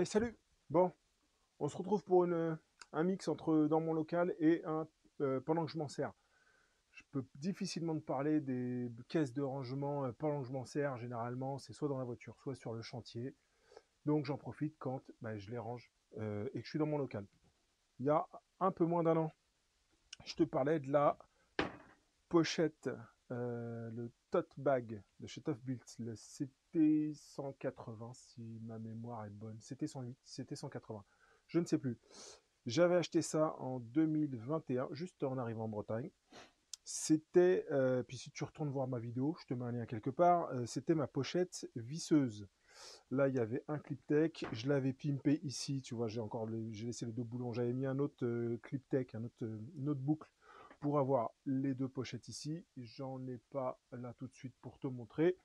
Salut! Bon, on se retrouve pour un mix entre dans mon local et pendant que je m'en sers. Je peux difficilement te parler des caisses de rangement pendant que je m'en sers. Généralement, c'est soit dans la voiture, soit sur le chantier. Donc j'en profite quand je les range et que je suis dans mon local. Il y a un peu moins d'un an, je te parlais de la pochette, le tote bag de chez Tough Built, le CT180 si ma mémoire est bonne. C'était 108, c'était 180. Je ne sais plus. J'avais acheté ça en 2021, juste en arrivant en Bretagne. C'était, puis si tu retournes voir ma vidéo, je te mets un lien quelque part, c'était ma pochette visseuse. Là, il y avait un clip tech, je l'avais pimpé ici, tu vois, j'ai laissé les deux boulons, j'avais mis un autre clip tech, une autre boucle pour avoir les deux pochettes ici. J'en ai pas là tout de suite pour te montrer,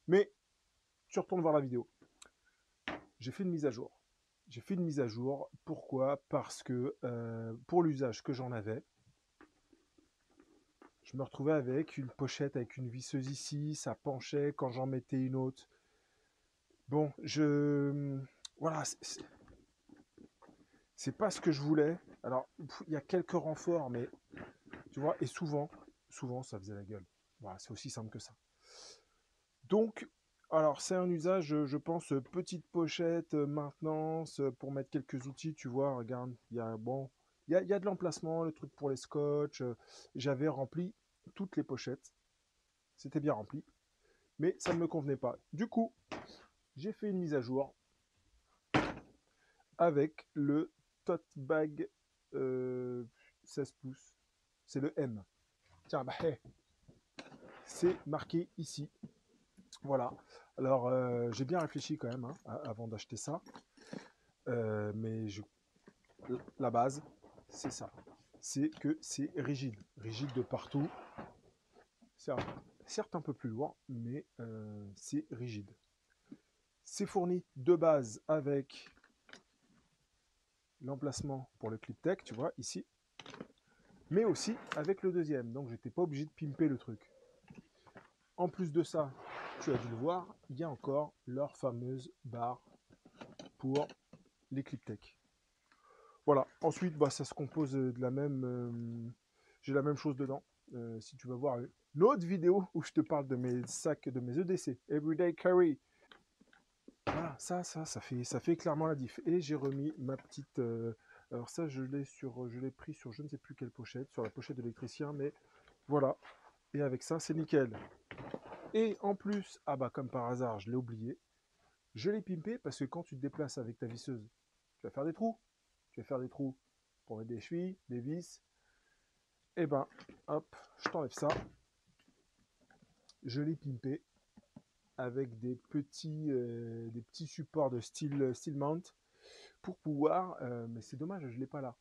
mais tu retournes voir la vidéo. J'ai fait une mise à jour. J'ai fait une mise à jour. Pourquoi? Parce que pour l'usage que j'en avais, je me retrouvais avec une pochette avec une visseuse ici, ça penchait quand j'en mettais une autre. Bon, voilà, c'est pas ce que je voulais. Alors, il y a quelques renforts, mais tu vois, et souvent, ça faisait la gueule. Voilà, c'est aussi simple que ça. Donc, alors, c'est un usage, je pense, petite pochette, maintenance, pour mettre quelques outils, tu vois, regarde, il y a de l'emplacement, le truc pour les scotch. J'avais rempli toutes les pochettes, c'était bien rempli, mais ça ne me convenait pas. Du coup, j'ai fait une mise à jour avec le tote bag 16 pouces. C'est le M. Tiens, hey, c'est marqué ici. Voilà. Alors, j'ai bien réfléchi quand même avant d'acheter ça. Mais la base, c'est ça. C'est que c'est rigide. Rigide de partout. C'est certes un peu plus lourd, mais c'est rigide. C'est fourni de base avec l'emplacement pour le clip tech, tu vois, ici. Mais aussi avec le deuxième. Donc, j'étais pas obligé de pimper le truc. En plus de ça, tu as dû le voir, il y a encore leur fameuse barre pour les clip tech. Voilà. Ensuite, ça se compose de la même. J'ai la même chose dedans. Si tu vas voir une autre vidéo où je te parle de mes sacs, de mes EDC, Everyday Carry. Voilà, ça fait clairement la diff. Et j'ai remis ma petite. Alors ça, je l'ai pris sur je ne sais plus quelle pochette, sur la pochette de l'électricien, mais voilà. Et avec ça, c'est nickel. Et en plus, ah bah comme par hasard, je l'ai oublié, je l'ai pimpé parce que quand tu te déplaces avec ta visseuse, tu vas faire des trous. Tu vas faire des trous pour mettre des chevilles, des vis. Et ben, hop, je t'enlève ça. Je l'ai pimpé avec des petits supports de steel mount pour pouvoir. Mais c'est dommage, je ne l'ai pas là.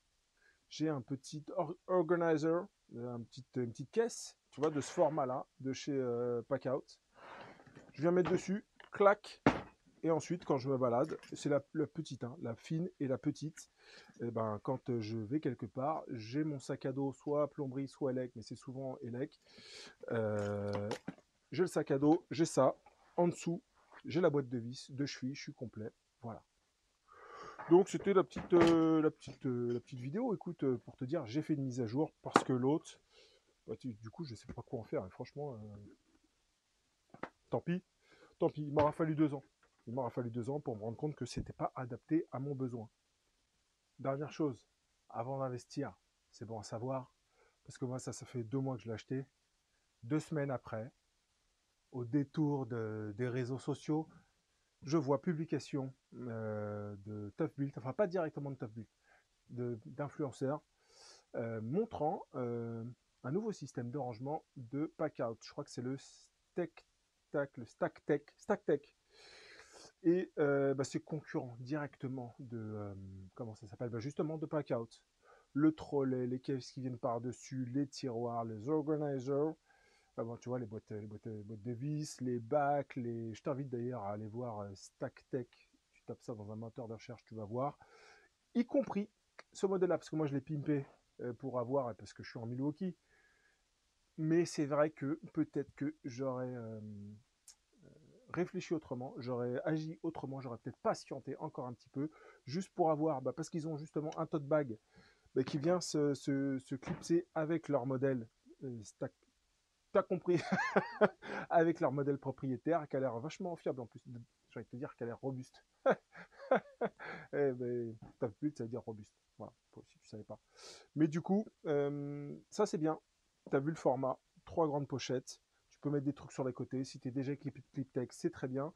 J'ai un petit organizer, une petite caisse, tu vois, de ce format-là, de chez Packout. Je viens mettre dessus, clac, et ensuite, quand je me balade, c'est la petite, hein, la fine et la petite. Et ben, quand je vais quelque part, j'ai mon sac à dos, soit plomberie, soit élec, mais c'est souvent élec. Euh, j'ai le sac à dos, j'ai ça. En dessous, j'ai la boîte de vis, de chevilles, je suis complet. Voilà. Donc c'était la petite vidéo. Écoute, pour te dire, j'ai fait une mise à jour parce que l'autre, du coup, je sais pas quoi en faire. Et franchement, tant pis, tant pis. Il m'aura fallu 2 ans. Il m'aura fallu 2 ans pour me rendre compte que c'était pas adapté à mon besoin. Dernière chose, avant d'investir, c'est bon à savoir, parce que moi, ça fait 2 mois que je l'ai acheté. 2 semaines après, au détour des réseaux sociaux, je vois publication de Tough Built, enfin pas directement de Tough Built, d'influenceurs montrant un nouveau système de rangement de Packout. Je crois que c'est le Stack Tech. Et c'est concurrent directement de comment ça s'appelle, justement de Packout. Le trolley, les caisses qui viennent par-dessus, les tiroirs, les organizers. Bon, tu vois, les boîtes de vis, les bacs, je t'invite d'ailleurs à aller voir StackTech. Tu tapes ça dans un moteur de recherche, tu vas voir. Y compris ce modèle-là, parce que moi je l'ai pimpé pour avoir, parce que je suis en Milwaukee. Mais c'est vrai que peut-être que j'aurais réfléchi autrement, j'aurais agi autrement, j'aurais peut-être patienté encore un petit peu, juste pour avoir, parce qu'ils ont justement un tote bag qui vient se clipser avec leur modèle. T'as compris, avec leur modèle propriétaire, qui a l'air vachement fiable en plus. J'ai envie de te dire qu'elle a l'air robuste. Eh ben, t'as vu, ça veut dire robuste. Voilà, si tu savais pas. Mais du coup, ça c'est bien. T'as vu le format, 3 grandes pochettes. Tu peux mettre des trucs sur les côtés. Si tu es déjà clip text, c'est très bien.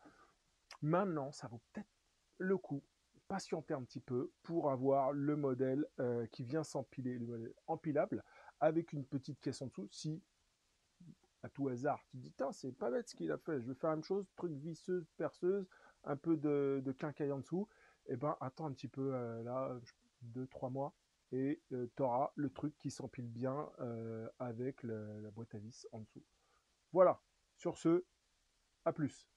Maintenant, ça vaut peut-être le coup, patienter un petit peu pour avoir le modèle qui vient s'empiler, le modèle empilable, avec une petite caisse en dessous. Si, à tout hasard, tu te dis, c'est pas bête ce qu'il a fait, je vais faire la même chose, truc visseuse, perceuse, un peu de quincaille en dessous, et ben attends un petit peu, là, 2, 3 mois, et tu auras le truc qui s'empile bien avec la boîte à vis en dessous. Voilà, sur ce, à plus.